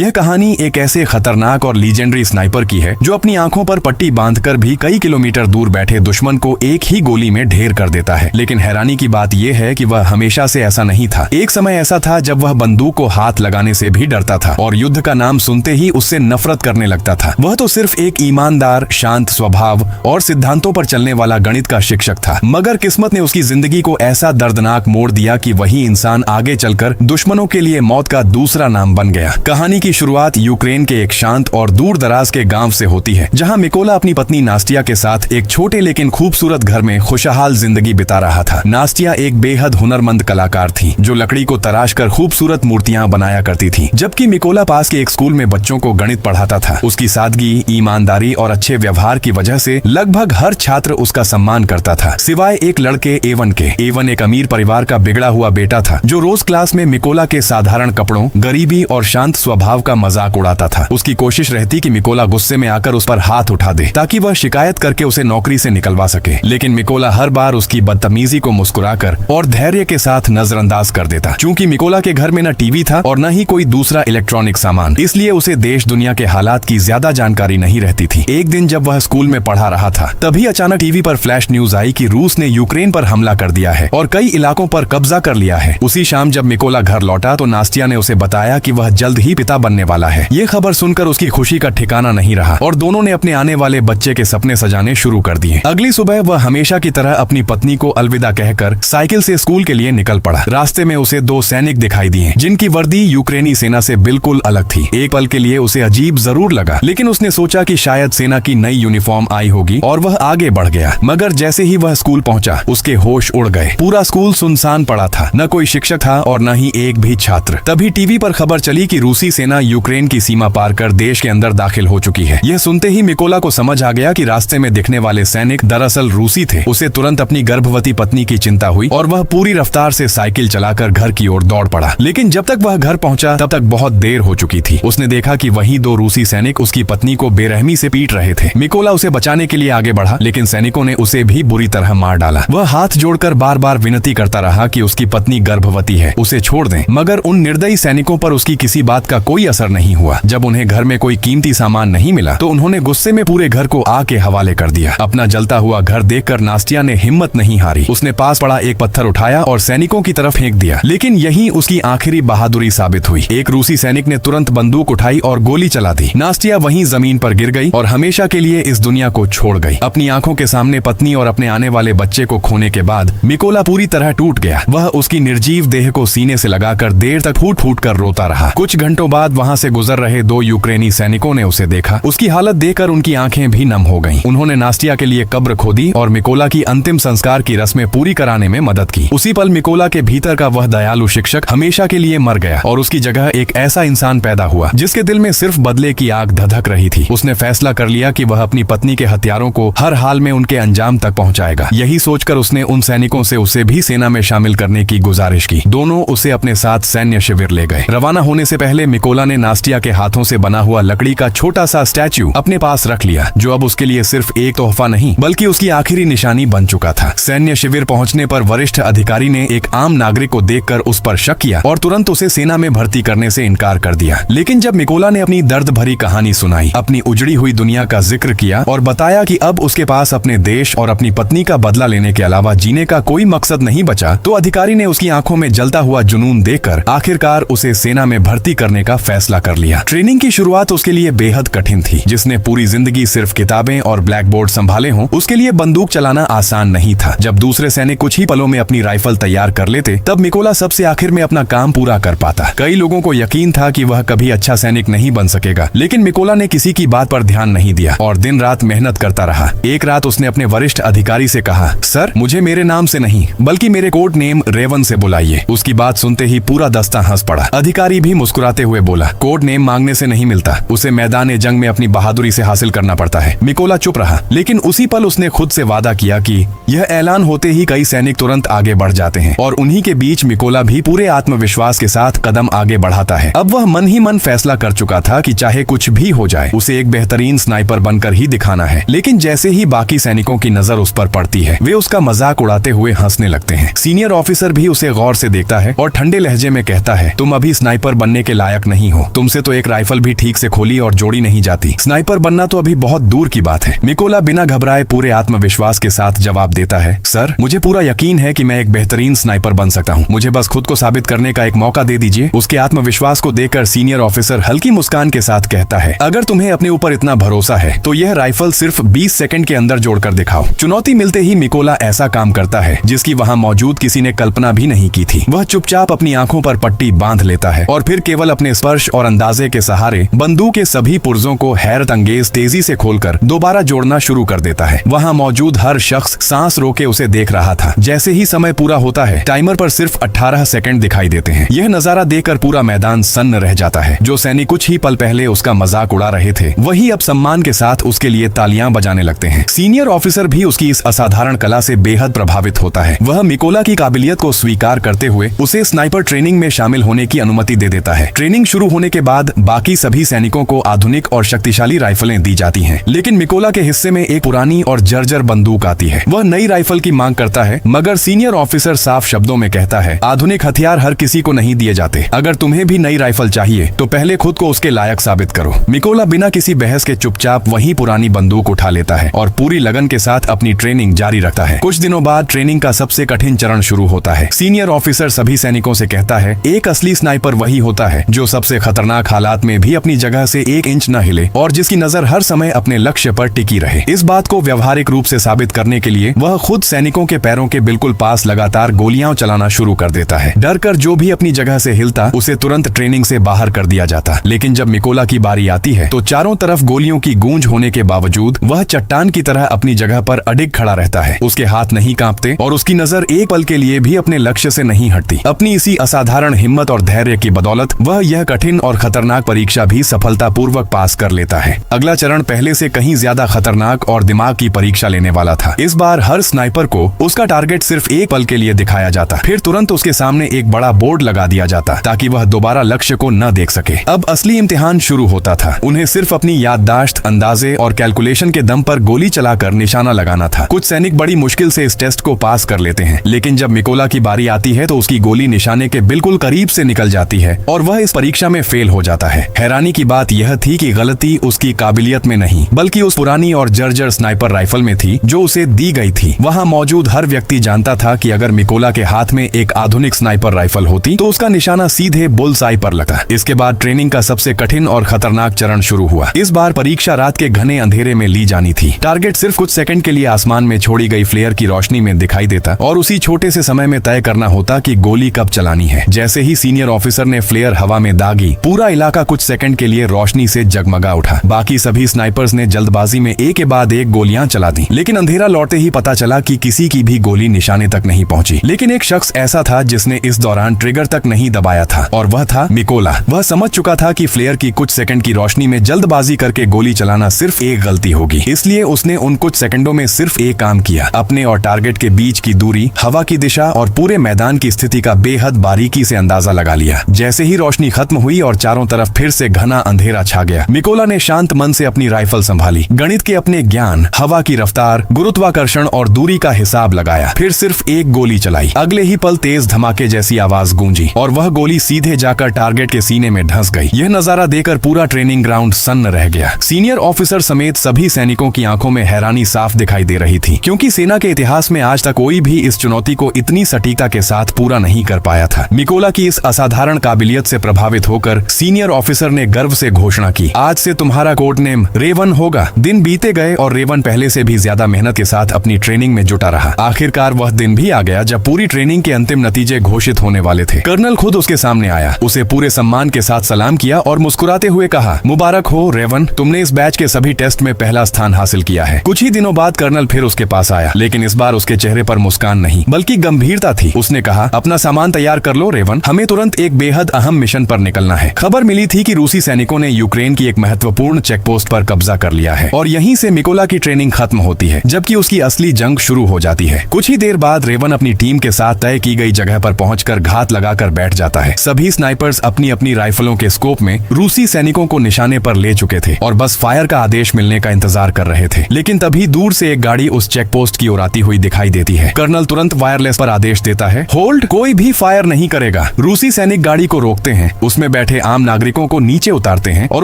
यह कहानी एक ऐसे खतरनाक और लीजेंडरी स्नाइपर की है जो अपनी आंखों पर पट्टी बांधकर भी कई किलोमीटर दूर बैठे दुश्मन को एक ही गोली में ढेर कर देता है। लेकिन हैरानी की बात यह है कि वह हमेशा से ऐसा नहीं था। एक समय ऐसा था जब वह बंदूक को हाथ लगाने से भी डरता था और युद्ध का नाम सुनते ही उससे नफरत करने लगता था। वह तो सिर्फ एक ईमानदार, शांत स्वभाव और सिद्धांतों पर चलने वाला गणित का शिक्षक था, मगर किस्मत ने उसकी जिंदगी को ऐसा दर्दनाक मोड़ दिया कि वही इंसान आगे चलकर दुश्मनों के लिए मौत का दूसरा नाम बन गया। कहानी की शुरुआत यूक्रेन के एक शांत और दूर दराज के गांव से होती है, जहां मिकोला अपनी पत्नी नास्टिया के साथ एक छोटे लेकिन खूबसूरत घर में खुशहाल जिंदगी बिता रहा था। नास्टिया एक बेहद हुनरमंद कलाकार थी जो लकड़ी को तराश कर खूबसूरत मूर्तियां बनाया करती थी, जबकि मिकोला पास के एक स्कूल में बच्चों को गणित पढ़ाता था। उसकी सादगी, ईमानदारी और अच्छे व्यवहार की वजह से लगभग हर छात्र उसका सम्मान करता था, सिवाय एक लड़के एवन के। एवन एक अमीर परिवार का बिगड़ा हुआ बेटा था जो रोज क्लास में मिकोला के साधारण कपड़ों, गरीबी और शांत स्वभाव का मजाक उड़ाता था। उसकी कोशिश रहती कि मिकोला गुस्से में आकर उस पर हाथ उठा दे ताकि वह शिकायत करके उसे नौकरी से निकलवा सके, लेकिन मिकोला हर बार उसकी बदतमीजी को मुस्कुराकर और धैर्य के साथ नजरअंदाज कर देता। चूंकि मिकोला के घर में न टीवी था और न ही कोई दूसरा इलेक्ट्रॉनिक सामान, इसलिए उसे देश दुनिया के हालात की ज्यादा जानकारी नहीं रहती थी। एक दिन जब वह स्कूल में पढ़ा रहा था, तभी अचानक टीवी पर फ्लैश न्यूज आई कि रूस ने यूक्रेन पर हमला कर दिया है और कई इलाकों पर कब्जा कर लिया है। उसी शाम जब मिकोला घर लौटा तो नास्टिया ने उसे बताया कि वह जल्द ही पिता बनने वाला है। ये खबर सुनकर उसकी खुशी का ठिकाना नहीं रहा और दोनों ने अपने आने वाले बच्चे के सपने सजाने शुरू कर दिए। अगली सुबह वह हमेशा की तरह अपनी पत्नी को अलविदा कहकर साइकिल से स्कूल के लिए निकल पड़ा। रास्ते में उसे दो सैनिक दिखाई दिए जिनकी वर्दी यूक्रेनी सेना से बिल्कुल अलग थी। एक पल के लिए उसे अजीब जरूर लगा, लेकिन उसने सोचा कि शायद सेना की नई यूनिफॉर्म आई होगी और वह आगे बढ़ गया। मगर जैसे ही वह स्कूल पहुंचा, उसके होश उड़ गए। पूरा स्कूल सुनसान पड़ा था, न कोई शिक्षक था और न ही एक भी छात्र। तभी टीवी पर खबर चली कि रूसी सेना यूक्रेन की सीमा पार कर देश के अंदर दाखिल हो चुकी है। यह सुनते ही मिकोला को समझ आ गया कि रास्ते में दिखने वाले सैनिक दरअसल रूसी थे। उसे तुरंत अपनी गर्भवती पत्नी की चिंता हुई और वह पूरी रफ्तार से साइकिल चलाकर घर की ओर दौड़ पड़ा। लेकिन जब तक वह घर पहुंचा तब तक बहुत देर हो चुकी थी। उसने देखा कि वही दो रूसी सैनिक उसकी पत्नी को बेरहमी से पीट रहे थे। मिकोला उसे बचाने के लिए आगे बढ़ा, लेकिन सैनिकों ने उसे भी बुरी तरह मार डाला। वह हाथ जोड़कर बार बार विनती करता रहा कि उसकी पत्नी गर्भवती है, उसे छोड़ दें, मगर उन निर्दयी सैनिकों पर उसकी किसी बात का कोई असर नहीं हुआ। जब उन्हें घर में कोई कीमती सामान नहीं मिला तो उन्होंने गुस्से में पूरे घर को आग के हवाले कर दिया। अपना जलता हुआ घर देखकर नास्टिया ने हिम्मत नहीं हारी। उसने पास पड़ा एक पत्थर उठाया और सैनिकों की तरफ फेंक दिया, लेकिन यही उसकी आखिरी बहादुरी साबित हुई। एक रूसी सैनिक ने तुरंत बंदूक उठाई और गोली चला दी। नास्टिया वहीं जमीन पर गिर गई और हमेशा के लिए इस दुनिया को छोड़ गई। अपनी आंखों के सामने पत्नी और अपने आने वाले बच्चे को खोने के बाद मिकोला पूरी तरह टूट गया। वह उसकी निर्जीव देह को सीने से लगाकर देर तक फूट फूट कर रोता रहा। कुछ घंटों बाद वहां से गुजर रहे दो यूक्रेनी सैनिकों ने उसे देखा। उसकी हालत देखकर उनकी आंखें भी नम हो गईं। उन्होंने नास्टिया के लिए कब्र खोदी और मिकोला की अंतिम संस्कार की रस्में पूरी कराने में मदद की। उसी पल मिकोला के भीतर का वह दयालु शिक्षक हमेशा के लिए मर गया और उसकी जगह एक ऐसा इंसान पैदा हुआ जिसके दिल में सिर्फ बदले की आग धधक रही थी। उसने फैसला कर लिया कि वह अपनी पत्नी के हत्यारों को हर हाल में उनके अंजाम तक पहुंचाएगा। यही सोचकर उसने उन सैनिकों से उसे भी सेना में शामिल करने की गुजारिश की। दोनों उसे अपने साथ सैन्य शिविर ले गए। रवाना होने से पहले मिकोला ने नास्टिया के हाथों से बना हुआ लकड़ी का छोटा सा स्टैच्यू अपने पास रख लिया, जो अब उसके लिए सिर्फ एक तोहफा नहीं बल्कि उसकी आखिरी निशानी बन चुका था। सैन्य शिविर पहुंचने पर वरिष्ठ अधिकारी ने एक आम नागरिक को देखकर उस पर शक किया और तुरंत उसे सेना में भर्ती करने से इनकार कर दिया। लेकिन जब मिकोला ने अपनी दर्द भरी कहानी सुनाई, अपनी उजड़ी हुई दुनिया का जिक्र किया और बताया कि अब उसके पास अपने देश और अपनी पत्नी का बदला लेने के अलावा जीने का कोई मकसद नहीं बचा, तो अधिकारी ने उसकी आंखों में जलता हुआ जुनून देखकर आखिरकार उसे सेना में भर्ती करने का फैसला कर लिया। ट्रेनिंग की शुरुआत उसके लिए बेहद कठिन थी। जिसने पूरी जिंदगी सिर्फ किताबें और ब्लैक बोर्ड संभाले हों, उसके लिए बंदूक चलाना आसान नहीं था। जब दूसरे सैनिक कुछ ही पलों में अपनी राइफल तैयार कर लेते, तब मिकोला सबसे आखिर में अपना काम पूरा कर पाता। कई लोगों को यकीन था कि वह कभी अच्छा सैनिक नहीं बन सकेगा, लेकिन मिकोला ने किसी की बात पर ध्यान नहीं दिया और दिन रात मेहनत करता रहा। एक रात उसने अपने वरिष्ठ अधिकारी से कहा, सर, मुझे मेरे नाम से नहीं बल्कि मेरे कोड नेम रेवन से बुलाइए। उसकी बात सुनते ही पूरा दस्ता हंस पड़ा। अधिकारी भी मुस्कुराते हुए बोला, कोड नेम मांगने से नहीं मिलता, उसे मैदान जंग में अपनी बहादुरी से हासिल करना पड़ता है। मिकोला चुप रहा, लेकिन उसी पल उसने खुद से वादा किया कि यह ऐलान होते ही कई सैनिक तुरंत आगे बढ़ जाते हैं और उन्हीं के बीच मिकोला भी पूरे आत्मविश्वास के साथ कदम आगे बढ़ाता है। अब वह मन ही मन फैसला कर चुका था कि चाहे कुछ भी हो जाए, उसे एक बेहतरीन स्नाइपर बनकर ही दिखाना है। लेकिन जैसे ही बाकी सैनिकों की नजर उस पर पड़ती है, वे उसका मजाक उड़ाते हुए हंसने लगते हैं। सीनियर ऑफिसर भी उसे गौर से देखता है और ठंडे लहजे में कहता है, तुम अभी स्नाइपर बनने के लायक नहीं नहीं हो, तुमसे तो एक राइफल भी ठीक से खोली और जोड़ी नहीं जाती। स्नाइपर बनना तो अभी बहुत दूर की बात है। मिकोला बिना घबराए पूरे आत्मविश्वास के साथ जवाब देता है, सर मुझे पूरा यकीन है कि मैं एक बेहतरीन स्नाइपर बन सकता हूँ, मुझे बस खुद को साबित करने का एक मौका दे दीजिए। उसके आत्मविश्वास को देखकर सीनियर ऑफिसर हल्की मुस्कान के साथ कहता है, अगर तुम्हें अपने ऊपर इतना भरोसा है तो यह राइफल सिर्फ 20 सेकंड के अंदर जोड़कर दिखाओ। चुनौती मिलते ही मिकोला ऐसा काम करता है जिसकी वहाँ मौजूद किसी ने कल्पना भी नहीं की थी। वह चुपचाप अपनी आंखों पर पट्टी बांध लेता है और फिर केवल अपने स्पर्श और अंदाजे के सहारे बंदूक के सभी पुर्जों को हैरत अंगेज तेजी से खोलकर दोबारा जोड़ना शुरू कर देता है। वहाँ मौजूद हर शख्स सांस रोके उसे देख रहा था। जैसे ही समय पूरा होता है, टाइमर पर सिर्फ 18 सेकंड दिखाई देते हैं। यह नजारा देखकर पूरा मैदान सन्न रह जाता है। जो सैनिक कुछ ही पल पहले उसका मजाक उड़ा रहे थे, वही अब सम्मान के साथ उसके लिए तालियां बजाने लगते हैं। सीनियर ऑफिसर भी उसकी इस असाधारण कला से बेहद प्रभावित होता है। वह मिकोला की काबिलियत को स्वीकार करते हुए उसे स्नाइपर ट्रेनिंग में शामिल होने की अनुमति दे देता है। ट्रेनिंग शुरू होने के बाद बाकी सभी सैनिकों को आधुनिक और शक्तिशाली राइफलें दी जाती हैं, लेकिन मिकोला के हिस्से में एक पुरानी और जर्जर बंदूक आती है। वह नई राइफल की मांग करता है, मगर सीनियर ऑफिसर साफ शब्दों में कहता है, आधुनिक हथियार हर किसी को नहीं दिए जाते। अगर तुम्हें भी नई राइफल चाहिए तो पहले खुद को उसके लायक साबित करो। मिकोला बिना किसी बहस के चुपचाप वही पुरानी बंदूक उठा लेता है और पूरी लगन के साथ अपनी ट्रेनिंग जारी रखता है। कुछ दिनों बाद ट्रेनिंग का सबसे कठिन चरण शुरू होता है। सीनियर ऑफिसर सभी सैनिकों से कहता है, एक असली स्नाइपर वही होता है जो सबसे खतरनाक हालात में भी अपनी जगह से 1 इंच न हिले और जिसकी नजर हर समय अपने लक्ष्य पर टिकी रहे। इस बात को व्यवहारिक रूप से साबित करने के लिए वह खुद सैनिकों के पैरों के बिल्कुल पास लगातार गोलियां चलाना शुरू कर देता है। डर कर जो भी अपनी जगह से हिलता उसे तुरंत ट्रेनिंग से बाहर कर दिया जाता। लेकिन जब मिकोला की बारी आती है तो चारों तरफ गोलियों की गूंज होने के बावजूद वह चट्टान की तरह अपनी जगह पर अडिग खड़ा रहता है। उसके हाथ नहीं कांपते और उसकी नजर एक पल के लिए भी अपने लक्ष्य से नहीं हटती। अपनी इसी असाधारण हिम्मत और धैर्य की बदौलत वह यह कठिन और खतरनाक परीक्षा भी सफलतापूर्वक पास कर लेता है। अगला चरण पहले से कहीं ज्यादा खतरनाक और दिमाग की परीक्षा लेने वाला था। इस बार हर स्नाइपर को उसका टारगेट सिर्फ एक पल के लिए दिखाया जाता, फिर तुरंत उसके सामने एक बड़ा बोर्ड लगा दिया जाता ताकि वह दोबारा लक्ष्य को न देख सके। अब असली इम्तिहान शुरू होता था। उन्हें सिर्फ अपनी याददाश्त, अंदाजे और कैलकुलेशन के दम पर गोली चलाकर निशाना लगाना था। कुछ सैनिक बड़ी मुश्किल से इस टेस्ट को पास कर लेते हैं, लेकिन जब मिकोला की बारी आती है तो उसकी गोली निशाने के बिल्कुल करीब से निकल जाती है और वह इस परीक्षा में फेल हो जाता है। हैरानी की बात यह थी कि गलती उसकी काबिलियत में नहीं बल्कि उस पुरानी और जर्जर स्नाइपर राइफल में थी जो उसे दी गई थी। वहाँ मौजूद हर व्यक्ति जानता था कि अगर मिकोला के हाथ में एक आधुनिक स्नाइपर राइफल होती तो उसका निशाना सीधे बुल्स आई पर लगता। इसके बाद ट्रेनिंग का सबसे कठिन और खतरनाक चरण शुरू हुआ। इस बार परीक्षा रात के घने अंधेरे में ली जानी थी। टारगेट सिर्फ कुछ सेकंड के लिए आसमान में छोड़ी गई फ्लेयर की रोशनी में दिखाई देता और उसी छोटे से समय में तय करना होता कि गोली कब चलानी है। जैसे ही सीनियर ऑफिसर ने फ्लेयर हवा में दागी, पूरा इलाका कुछ सेकंड के लिए रोशनी से जगमगा उठा। बाकी सभी स्नाइपर्स ने जल्दबाजी में एक के बाद एक गोलियां चला दी, लेकिन अंधेरा लौटते ही पता चला कि किसी की भी गोली निशाने तक नहीं पहुंची। लेकिन एक शख्स ऐसा था जिसने इस दौरान ट्रिगर तक नहीं दबाया था और वह था मिकोला। वह समझ चुका था कि फ्लेयर की कुछ सेकंड की रोशनी में जल्दबाजी करके गोली चलाना सिर्फ एक गलती होगी, इसलिए उसने उन कुछ सेकंडों में सिर्फ एक काम किया। अपने और टारगेट के बीच की दूरी, हवा की दिशा और पूरे मैदान की स्थिति का बेहद बारीकी से अंदाजा लगा लिया। जैसे ही रोशनी खत्म हुई और चारों तरफ फिर से घना अंधेरा छा गया, मिकोला ने शांत मन से अपनी राइफल संभाली, गणित के अपने ज्ञान, हवा की रफ्तार, गुरुत्वाकर्षण और दूरी का हिसाब लगाया, फिर सिर्फ एक गोली चलाई। अगले ही पल तेज धमाके जैसी आवाज गूंजी और वह गोली सीधे जाकर टारगेट के सीने में धंस गई। यह नजारा देखकर पूरा ट्रेनिंग ग्राउंड सन्न रह गया। सीनियर ऑफिसर समेत सभी सैनिकों की आंखों में हैरानी साफ दिखाई दे रही थी, क्योंकि सेना के इतिहास में आज तक कोई भी इस चुनौती को इतनी सटीकता के साथ पूरा नहीं कर पाया था। मिकोला की इस असाधारण काबिलियत से प्रभावित होकर सीनियर ऑफिसर ने गर्व से घोषणा की, आज से तुम्हारा कोड नेम रेवन होगा। दिन बीते गए और रेवन पहले से भी ज्यादा मेहनत के साथ अपनी ट्रेनिंग में जुटा रहा। आखिरकार वह दिन भी आ गया जब पूरी ट्रेनिंग के अंतिम नतीजे घोषित होने वाले थे। कर्नल खुद उसके सामने आया, उसे पूरे सम्मान के साथ सलाम किया और मुस्कुराते हुए कहा, मुबारक हो रेवन, तुमने इस बैच के सभी टेस्ट में पहला स्थान हासिल किया है। कुछ ही दिनों बाद कर्नल फिर उसके पास आया, लेकिन इस बार उसके चेहरे पर मुस्कान नहीं बल्कि गंभीरता थी। उसने कहा, अपना सामान तैयार कर लो रेवन, हमें तुरंत एक बेहद अहम मिशन पर निकलना है। खबर मिली थी कि रूसी सैनिकों ने यूक्रेन की एक महत्वपूर्ण चेकपोस्ट पर कब्जा कर लिया है और यहीं से मिकोला की ट्रेनिंग खत्म होती है, जबकि उसकी असली जंग शुरू हो जाती है। कुछ ही देर बाद रेवन अपनी टीम के साथ तय की गई जगह पर पहुंचकर घात लगाकर बैठ जाता है। सभी स्नाइपर्स अपनी अपनी राइफलों के स्कोप में रूसी सैनिकों को निशाने पर ले चुके थे और बस फायर का आदेश मिलने का इंतजार कर रहे थे। लेकिन तभी दूर से एक गाड़ी उस चेकपोस्ट की ओर आती हुई दिखाई देती है। कर्नल तुरंत वायरलेस पर आदेश देता है, होल्ड, कोई भी फायर नहीं करेगा। रूसी सैनिक गाड़ी को रोकते हैं। उसमें में बैठे आम नागरिकों को नीचे उतारते हैं और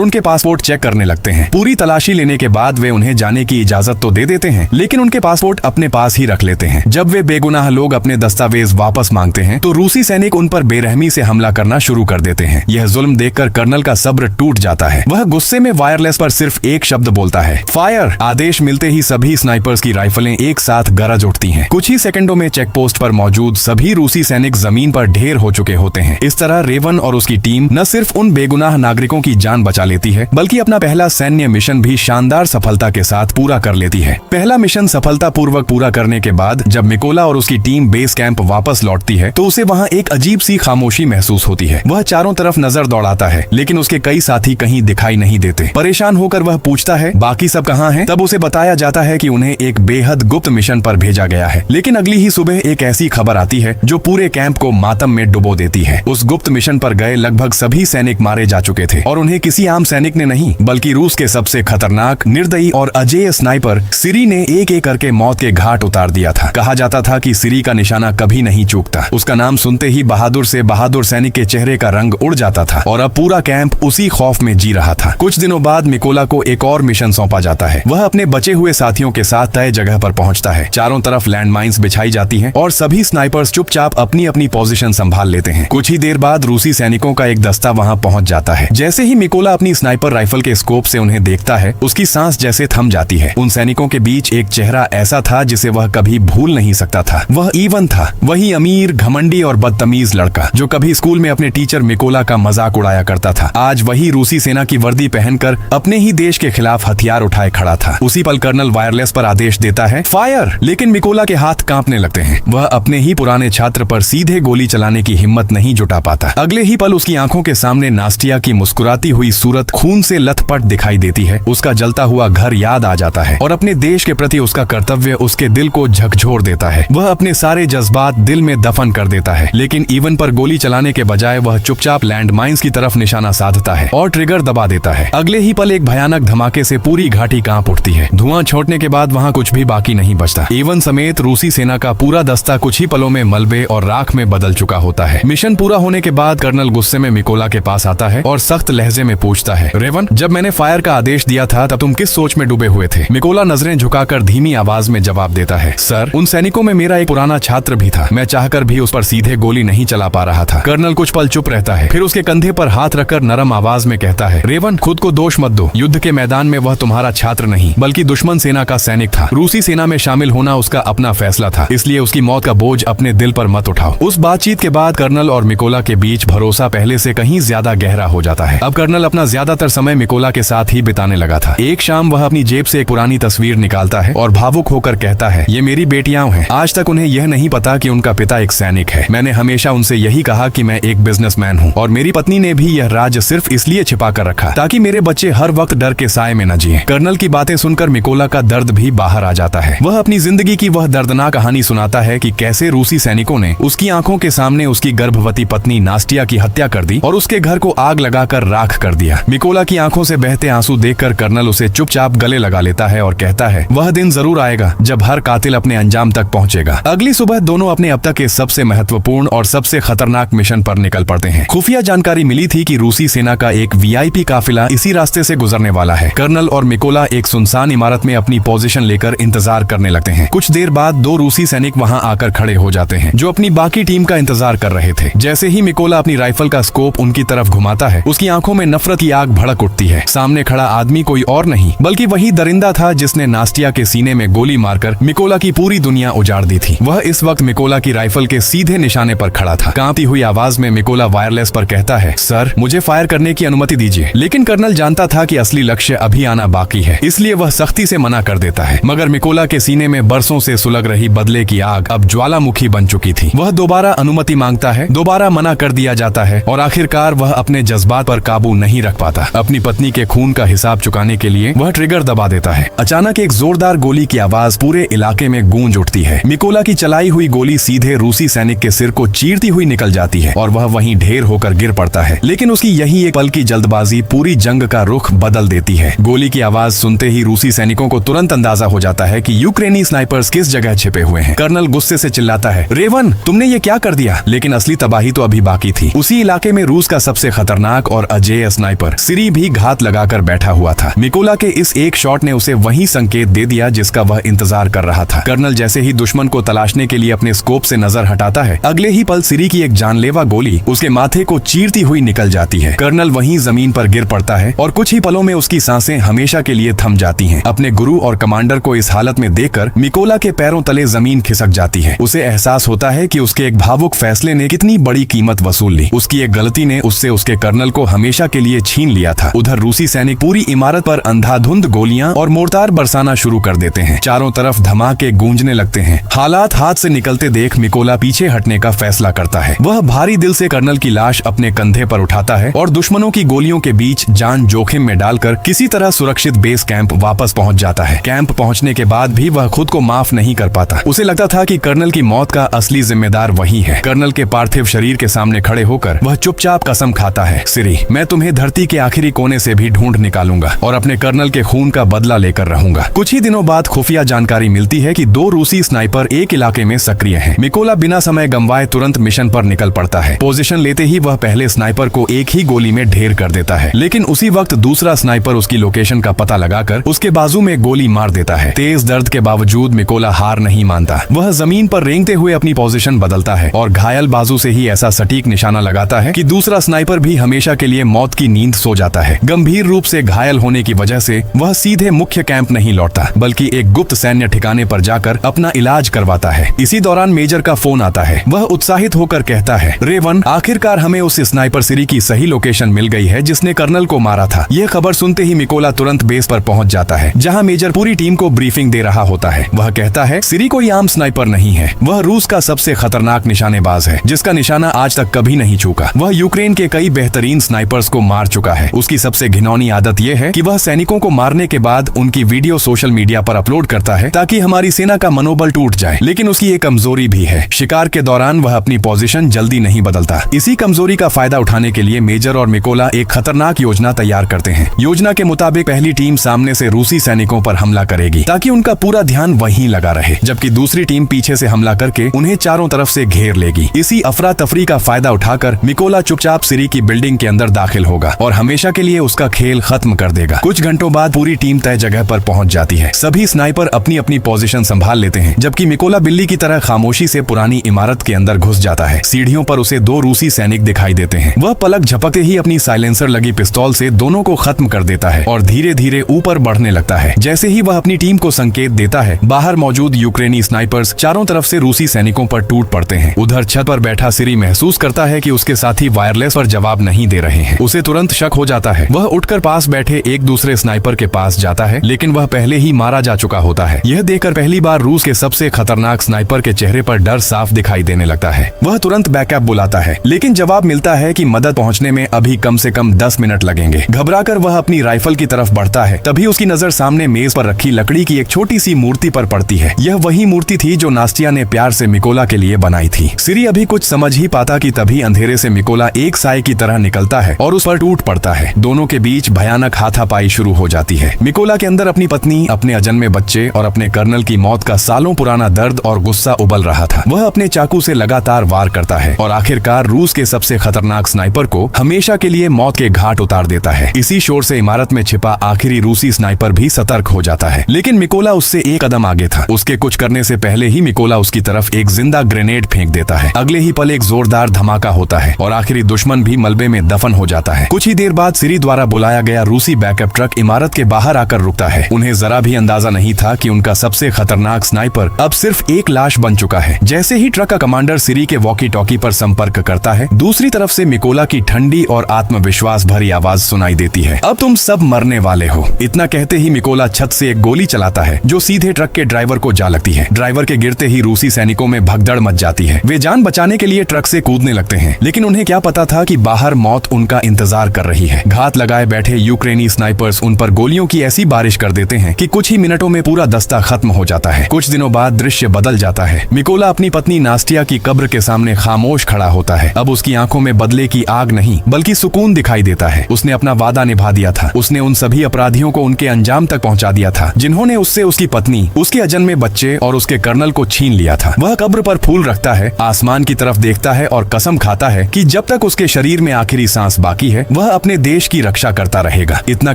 उनके पासपोर्ट चेक करने लगते हैं। पूरी तलाशी लेने के बाद वे उन्हें जाने की इजाजत तो दे देते हैं, लेकिन उनके पासपोर्ट अपने पास ही रख लेते हैं। जब वे बेगुनाह लोग अपने दस्तावेज वापस मांगते हैं तो रूसी सैनिक उन पर बेरहमी से हमला करना शुरू कर देते हैं। यह जुल्म देखकर कर्नल का सब्र टूट जाता है। वह गुस्से में वायरलेस पर सिर्फ एक शब्द बोलता है, फायर। आदेश मिलते ही सभी स्नाइपर्स की राइफलें एक साथ गरज उठती हैं। कुछ ही सेकंडों में चेक पोस्ट पर मौजूद सभी रूसी सैनिक जमीन पर ढेर हो चुके होते हैं। इस तरह रेवन और उसकी टीम न सिर्फ उन बेगुनाह नागरिकों की जान बचा लेती है, बल्कि अपना पहला सैन्य मिशन भी शानदार सफलता के साथ पूरा कर लेती है। पहला मिशन सफलतापूर्वक पूरा करने के बाद जब मिकोला और उसकी टीम बेस कैंप वापस लौटती है तो उसे वहाँ एक अजीब सी खामोशी महसूस होती है। वह चारों तरफ नजर दौड़ाता है, लेकिन उसके कई साथी कहीं दिखाई नहीं देते। परेशान होकर वह पूछता है, बाकी सब कहाँ हैं? तब उसे बताया जाता है कि उन्हें एक बेहद गुप्त मिशन पर भेजा गया है। लेकिन अगली ही सुबह एक ऐसी खबर आती है जो पूरे कैंप को मातम में डुबो देती है। उस गुप्त मिशन पर गए लगभग सभी सैनिक मारे जा चुके थे और उन्हें किसी आम सैनिक ने नहीं, बल्कि रूस के सबसे खतरनाक, निर्दयी और अजेय स्नाइपर सिरी ने एक एक करके मौत के घाट उतार दिया था। कहा जाता था कि सिरी का निशाना कभी नहीं चूकता। उसका नाम सुनते ही बहादुर से बहादुर सैनिक के चेहरे का रंग उड़ जाता था और अब पूरा कैंप उसी खौफ में जी रहा था। कुछ दिनों बाद मिकोला को एक और मिशन सौंपा जाता है। वह अपने बचे हुए साथियों के साथ तय जगह पर पहुंचता है। चारों तरफ लैंडमाइंस बिछाई जाती हैं और सभी स्नाइपर्स चुपचाप अपनी अपनी पोजीशन संभाल लेते हैं। कुछ ही देर बाद रूसी सैनिकों का एक दस्ता वहां पहुंच जाता है। जैसे ही मिकोला अपनी स्नाइपर राइफल के स्कोप से उन्हें देखता है, उसकी सांस जैसे थम जाती है। उन सैनिकों के बीच एक चेहरा ऐसा था जिसे वह कभी भूल नहीं सकता था। वह इवन था, वही अमीर, घमंडी और बदतमीज लड़का जो कभी स्कूल में अपने टीचर मिकोला का मजाक उड़ाया करता था। आज वही रूसी सेना की वर्दी पहनकर अपने ही देश के खिलाफ हथियार उठाए खड़ा था। उसी पल कर्नल वायरलेस पर आदेश देता है, फायर। लेकिन मिकोला के हाथ कांपने लगते हैं। वह अपने ही पुराने छात्र पर सीधे गोली चलाने की हिम्मत नहीं जुटा पाता। अगले ही पल उसकी आंखों के सामने नास्टिया की मुस्कुराती हुई सूरत खून से लथपथ दिखाई देती है। उसका जलता हुआ घर याद आ जाता है और अपने देश के प्रति उसका कर्तव्य उसके दिल को झकझोर देता है। वह अपने सारे जज्बात दिल में दफन कर देता है, लेकिन इवन पर गोली चलाने के बजाय वह चुपचाप लैंडमाइंस की तरफ निशाना साधता है और ट्रिगर दबा देता है। अगले ही पल एक भयानक धमाके से पूरी घाटी कांप उठती है। धुआं छोड़ने के बाद वहाँ कुछ भी बाकी नहीं बचता। इवन समेत रूसी सेना का पूरा दस्ता कुछ ही पलों में मलबे और राख में बदल चुका होता है। मिशन पूरा होने के बाद कर्नल गुस्से में मिकोला के पास आता है और सख्त लहजे में पूछता है, रेवन, जब मैंने फायर का आदेश दिया था तब तुम किस सोच में डूबे हुए थे? मिकोला नजरें झुकाकर धीमी आवाज में जवाब देता है, सर, उन सैनिकों में मेरा एक पुराना छात्र भी था। मैं चाहकर भी उस पर सीधे गोली नहीं चला पा रहा था। कर्नल कुछ पल चुप रहता है, फिर उसके कंधे पर हाथ रखकर नरम आवाज में कहता है, रेवन, खुद को दोष मत दो। युद्ध के मैदान में वह तुम्हारा छात्र नहीं बल्कि दुश्मन सेना का सैनिक था। रूसी सेना में शामिल होना उसका अपना फैसला था, इसलिए उसकी मौत का बोझ अपने दिल पर मत उठाओ। उस बातचीत के बाद कर्नल और मिकोला के बीच भरोसा पहले से कहीं ज्यादा गहरा हो जाता है। अब कर्नल अपना ज्यादातर समय मिकोला के साथ ही बिताने लगा था। एक शाम वह अपनी जेब से एक पुरानी तस्वीर निकालता है और भावुक होकर कहता है, ये मेरी बेटियां हैं। आज तक उन्हें यह नहीं पता कि उनका पिता एक सैनिक है। मैंने हमेशा उनसे यही कहा कि मैं एक बिजनेसमैन हूँ और मेरी पत्नी ने भी यह राज सिर्फ इसलिए छिपा कर रखा ताकि मेरे बच्चे हर वक्त डर के साए में न जिए। कर्नल की बातें सुनकर मिकोला का दर्द भी बाहर आ जाता है। वह अपनी जिंदगी की वह दर्दनाक कहानी सुनाता है कि कैसे रूसी सैनिकों ने उसकी आंखों के सामने उसकी गर्भवती पत्नी नास्टिया की हत्या कर दी और उसके घर को आग लगाकर राख कर दिया। मिकोला की आंखों से बहते आंसू देखकर कर्नल उसे चुपचाप गले लगा लेता है और कहता है, वह दिन जरूर आएगा जब हर कातिल अपने अंजाम तक पहुंचेगा। अगली सुबह दोनों अपने अब तक के सबसे महत्वपूर्ण और सबसे खतरनाक मिशन पर निकल पड़ते हैं। खुफिया जानकारी मिली थी कि रूसी सेना का एक वीआईपी काफिला इसी रास्ते से गुजरने वाला है। कर्नल और मिकोला एक सुनसान इमारत में अपनी पोजीशन लेकर इंतजार करने लगते हैं। कुछ देर बाद दो रूसी सैनिक वहां आकर खड़े हो जाते हैं जो अपनी बाकी टीम का इंतजार कर रहे थे। जैसे ही मिकोला अपनी राइफल का स्कोप उनकी तरफ घुमाता है, उसकी आंखों में नफरत की आग भड़क उठती है। सामने खड़ा आदमी कोई और नहीं बल्कि वही दरिंदा था जिसने नास्टिया के सीने में गोली मारकर मिकोला की पूरी दुनिया उजाड़ दी थी। वह इस वक्त मिकोला की राइफल के सीधे निशाने पर खड़ा था। कांपती हुई आवाज में मिकोला वायरलेस पर कहता है, सर, मुझे फायर करने की अनुमति दीजिए। लेकिन कर्नल जानता था कि असली लक्ष्य अभी आना बाकी है, इसलिए वह सख्ती से मना कर देता है। मगर मिकोला के सीने में बरसों से सुलग रही बदले की आग अब ज्वालामुखी बन चुकी थी। वह दोबारा अनुमति मांगता है, दोबारा मना कर दिया जाता है और आखिरकार वह अपने जज्बात पर काबू नहीं रख पाता। अपनी पत्नी के खून का हिसाब चुकाने के लिए वह ट्रिगर दबा देता है। अचानक एक जोरदार गोली की आवाज पूरे इलाके में गूंज उठती है। मिकोला की चलाई हुई गोली सीधे रूसी सैनिक के सिर को चीरती हुई निकल जाती है और वह वहीं ढेर होकर गिर पड़ता है। लेकिन उसकी यही एक पल की जल्दबाजी पूरी जंग का रुख बदल देती है। गोली की आवाज सुनते ही रूसी सैनिकों को तुरंत अंदाजा हो जाता है कि यूक्रेनी स्नाइपर्स किस जगह छिपे हुए हैं। कर्नल गुस्से से चिल्लाता है, रेवन, तुमने ये क्या कर दिया? लेकिन असली तबाही तो अभी बाकी थी। उसी इलाके में रूस रूस का सबसे खतरनाक और अजेय स्नाइपर सिरी भी घात लगाकर बैठा हुआ था। मिकोला के इस एक शॉट ने उसे वही संकेत दे दिया जिसका वह इंतजार कर रहा था। कर्नल जैसे ही दुश्मन को तलाशने के लिए अपने स्कोप से नजर हटाता है, अगले ही पल सिरी की एक जानलेवा गोली उसके माथे को चीरती हुई निकल जाती है। कर्नल वहीं जमीन पर गिर पड़ता है और कुछ ही पलों में उसकी सांसें हमेशा के लिए थम जाती हैं। अपने गुरु और कमांडर को इस हालत में देखकर मिकोला के पैरों तले जमीन खिसक जाती है। उसे एहसास होता है कि उसके एक भावुक फैसले ने कितनी बड़ी कीमत वसूल ली। उसकी एक गलती ने उससे उसके कर्नल को हमेशा के लिए छीन लिया था। उधर रूसी सैनिक पूरी इमारत पर अंधाधुंध गोलियां और मोर्टार बरसाना शुरू कर देते हैं। चारों तरफ धमाके गूंजने लगते हैं। हालात हाथ से निकलते देख मिकोला पीछे हटने का फैसला करता है। वह भारी दिल से कर्नल की लाश अपने कंधे पर उठाता है और दुश्मनों की गोलियों के बीच जान जोखिम में डालकर किसी तरह सुरक्षित बेस कैंप वापस पहुंच जाता है। कैंप पहुंचने के बाद भी वह खुद को माफ नहीं कर पाता। उसे लगता था कि कर्नल की मौत का असली जिम्मेदार वही है। कर्नल के पार्थिव शरीर के सामने खड़े होकर वह चुपचाप कसम खाता है, सिरी, मैं तुम्हें धरती के आखिरी कोने से भी ढूंढ निकालूंगा और अपने कर्नल के खून का बदला लेकर रहूंगा। कुछ ही दिनों बाद खुफिया जानकारी मिलती है कि 2 रूसी स्नाइपर एक इलाके में सक्रिय हैं। मिकोला बिना समय गंवाए तुरंत मिशन पर निकल पड़ता है। पोजीशन लेते ही वह पहले स्नाइपर को एक ही गोली में ढेर कर देता है, लेकिन उसी वक्त दूसरा स्नाइपर उसकी लोकेशन का पता लगाकर उसके बाजू में गोली मार देता है। तेज दर्द के बावजूद मिकोला हार नहीं मानता। वह जमीन पर रेंगते हुए अपनी पोजीशन बदलता है और घायल बाजू से ही ऐसा सटीक निशाना लगाता है कि दूसरा स्नाइपर भी हमेशा के लिए मौत की नींद सो जाता है। गंभीर रूप से घायल होने की वजह से वह सीधे मुख्य कैंप नहीं लौटता, बल्कि एक गुप्त सैन्य ठिकाने पर जाकर अपना इलाज करवाता है। इसी दौरान मेजर का फोन आता है। वह उत्साहित होकर कहता है, रेवन, आखिरकार हमें उस स्नाइपर सिरी की सही लोकेशन मिल गई है जिसने कर्नल को मारा था। यह खबर सुनते ही मिकोला तुरंत बेस पर पहुंच जाता है, जहां मेजर पूरी टीम को ब्रीफिंग दे रहा होता है। वह कहता है, सिरी कोई आम स्नाइपर नहीं है। वह रूस का सबसे खतरनाक निशानेबाज है, जिसका निशाना आज तक कभी नहीं चूका। वह यूक्रेन के कई बेहतरीन स्नाइपर्स को मार चुका है। उसकी सबसे घिनौनी आदत यह है कि वह सैनिकों को मारने के बाद उनकी वीडियो सोशल मीडिया पर अपलोड करता है ताकि हमारी सेना का मनोबल टूट जाए। लेकिन उसकी एक कमजोरी भी है, शिकार के दौरान वह अपनी पोजीशन जल्दी नहीं बदलता। इसी कमजोरी का फायदा उठाने के लिए मेजर और मिकोला एक खतरनाक योजना तैयार करते हैं। योजना के मुताबिक पहली टीम सामने से रूसी सैनिकों पर हमला करेगी ताकि उनका पूरा ध्यान वहीं लगा रहे, जबकि दूसरी टीम पीछे से हमला करके उन्हें चारों तरफ से घेर लेगी। इसी अफरा तफरी का फायदा उठाकर मिकोला चुपचाप सिरी की बिल्डिंग के अंदर दाखिल होगा और हमेशा के लिए उसका खेल खत्म कर देगा। कुछ घंटों बाद पूरी टीम तय जगह पर पहुंच जाती है। सभी स्नाइपर अपनी अपनी पोजीशन संभाल लेते हैं, जबकि मिकोला बिल्ली की तरह खामोशी से पुरानी इमारत के अंदर घुस जाता है। सीढ़ियों पर उसे 2 रूसी सैनिक दिखाई देते हैं। वह पलक झपकते ही अपनी साइलेंसर लगी पिस्तौल से दोनों को खत्म कर देता है और धीरे धीरे ऊपर बढ़ने लगता है। जैसे ही वह अपनी टीम को संकेत देता है, बाहर मौजूद यूक्रेनी स्नाइपर्स चारों तरफ से रूसी सैनिकों पर टूट पड़ते हैं। उधर छत पर बैठा सिरी महसूस करता है कि उसके साथी वायरलेस पर जवाब नहीं दे रहे हैं। उसे तुरंत शक हो जाता है। वह उठकर पास बैठे एक दूसरे स्नाइपर के पास जाता है, लेकिन वह पहले ही मारा जा चुका होता है। यह देखकर पहली बार रूस के सबसे खतरनाक स्नाइपर के चेहरे पर डर साफ दिखाई देने लगता है। वह तुरंत बैकअप बुलाता है, लेकिन जवाब मिलता है कि मदद पहुंचने में अभी कम से कम 10 मिनट लगेंगे। घबराकर वह अपनी राइफल की तरफ बढ़ता है। तभी उसकी नजर सामने मेज पर रखी लकड़ी की एक छोटी सी मूर्ति पर पड़ती है। यह वही मूर्ति थी जो नास्टिया ने प्यार से मिकोला के लिए बनाई थी। सिरी अभी कुछ समझ ही पाता कि तभी अंधेरे से मिकोला एक साए की तरह निकलता है और उस पर टूट पड़ता है। दोनों के बीच भयानक हाथापाई शुरू हो जाती है। मिकोला के अंदर अपनी पत्नी, अपने अजन्मे बच्चे और अपने कर्नल की मौत का सालों पुराना दर्द और गुस्सा उबल रहा था। वह अपने चाकू से लगातार वार करता है और आखिरकार रूस के सबसे खतरनाक स्नाइपर को हमेशा के लिए मौत के घाट उतार देता है। इसी शोर से इमारत में छिपा आखिरी रूसी स्नाइपर भी सतर्क हो जाता है, लेकिन मिकोला उससे एक कदम आगे था। उसके कुछ करने से पहले ही मिकोला उसकी तरफ एक जिंदा ग्रेनेड फेंक देता है। अगले ही पल एक जोरदार धमाका होता है और आखिरी दुश्मन भी मलबे में दफन हो जाता है। कुछ ही देर बाद सिरी द्वारा बुलाया गया रूसी बैकअप ट्रक इमारत के बाहर आकर रुकता है। उन्हें जरा भी अंदाजा नहीं था कि उनका सबसे खतरनाक स्नाइपर अब सिर्फ एक लाश बन चुका है। जैसे ही ट्रक का कमांडर सिरी के वॉकी टॉकी पर संपर्क करता है, दूसरी तरफ से मिकोला की ठंडी और आत्मविश्वास भरी आवाज सुनाई देती है, अब तुम सब मरने वाले हो। इतना कहते ही मिकोला छत से एक गोली चलाता है जो सीधे ट्रक के ड्राइवर को जा लगती है। ड्राइवर के गिरते ही रूसी सैनिकों में भगदड़ मच जाती है। वे जान बचाने के लिए ट्रक से कूदने लगते हैं, लेकिन उन्हें क्या पता था कि बाहर मौत उनका इंतजार कर रही है। घात लगाए बैठे यूक्रेनी स्नाइपर्स उन पर गोलियों की ऐसी बारिश कर देते हैं कि कुछ ही मिनटों में पूरा दस्ता खत्म हो जाता है। कुछ दिनों बाद दृश्य बदल जाता है। मिकोला अपनी पत्नी नास्टिया की कब्र के सामने खामोश खड़ा होता है। अब उसकी आंखों में बदले की आग नहीं बल्कि सुकून दिखाई देता है। उसने अपना वादा निभा दिया था। उसने उन सभी अपराधियों को उनके अंजाम तक पहुंचा दिया था जिन्होंने उससे उसकी पत्नी, उसके अजन्मे बच्चे और उसके कर्नल को छीन लिया था। वह कब्र पर फूल रखता है, आसमान की तरफ देखता है और कसम खाता है कि जब तक उसके शरीर में आखिरी सांस बाकी है वह अपने देश की रक्षा करता रहेगा। इतना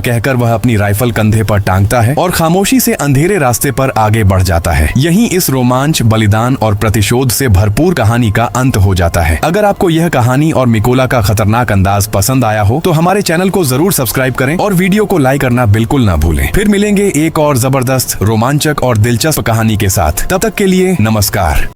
कहकर वह अपनी राइफल कंधे पर टांगता है और खामोशी से अंधेरे रास्ते पर आगे बढ़ जाता है। यहीं इस रोमांच, बलिदान और प्रतिशोध से भरपूर कहानी का अंत हो जाता है। अगर आपको यह कहानी और मिकोला का खतरनाक अंदाज पसंद आया हो तो हमारे चैनल को जरूर सब्सक्राइब करें और वीडियो को लाइक करना बिल्कुल ना भूलें। फिर मिलेंगे एक और जबरदस्त, रोमांचक और दिलचस्प कहानी के साथ। तब तक के लिए नमस्कार।